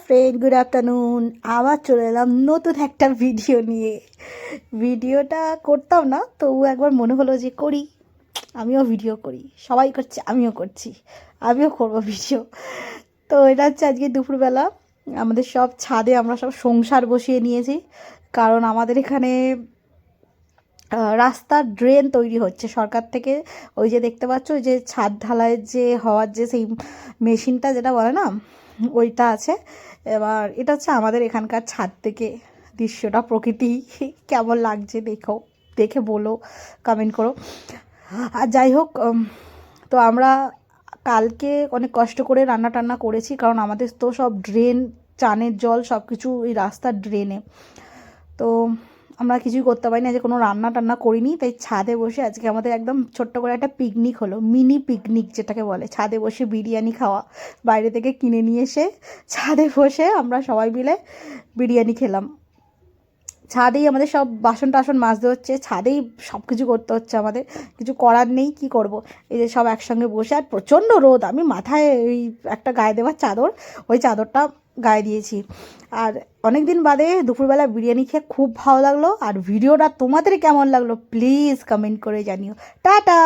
Friend, good afternoon. আবার চলে এলাম নতুন একটা ভিডিও নিয়ে। ভিডিওটা করতাম না, তবু একবার মনে হলো যে করি, আমিও ভিডিও করি। সবাই করছে, আমিও করছি, আমিও করবো ভিডিও। তো এটা হচ্ছে আজকে দুপুরবেলা আমাদের সব ছাদে আমরা সব সংসার বসিয়ে নিয়েছি, কারণ আমাদের এখানে রাস্তার ড্রেন তৈরি হচ্ছে সরকার থেকে। ওই যে দেখতে পাচ্ছ, ওই যে ছাদ ঢালাইয়ের যে হওয়ার যে সেই মেশিনটা যেটা বলে না, ওইটা আছে। এবার এটা হচ্ছে আমাদের এখানকার ছাদ থেকে দৃশ্যটা, প্রকৃতি কেমন লাগছে দেখে বলো, কমেন্ট করো। আর যাই হোক, তো আমরা কালকে অনেক কষ্ট করে রান্না টান্না করেছি, কারণ আমাদের তো সব ড্রেন, চানের জল সব কিছু এই রাস্তার ড্রেনে। তো আমরা কিছুই করতে পারি না, যে কোনো রান্না টান্না করিনি, তাই ছাদে বসে আজকে আমাদের একদম ছোট্ট করে একটা পিকনিক হলো, মিনি পিকনিক যেটাকে বলে। ছাদে বসে বিরিয়ানি খাওয়া, বাইরে থেকে কিনে নিয়ে এসে ছাদে বসে আমরা সবাই মিলে বিরিয়ানি খেলাম। ছাদেই আমাদের সব বাসন টাসন মাজতে হচ্ছে, ছাদেই সব কিছু করতে হচ্ছে আমাদের, কিছু করার নেই, কি করব। এই যে সব একসঙ্গে বসে, আর প্রচণ্ড রোদ, আমি মাথায় ওই একটা গায়ে দেওয়ার চাদর, ওই চাদরটা গায়ে দিয়েছি। আর অনেক দিন বাদে দুপুরবেলা বিরিয়ানি খেয়ে খুব ভালো লাগলো। আর ভিডিওটা তোমাদের কেমন লাগলো প্লিজ কমেন্ট করে জানিও। টাটা।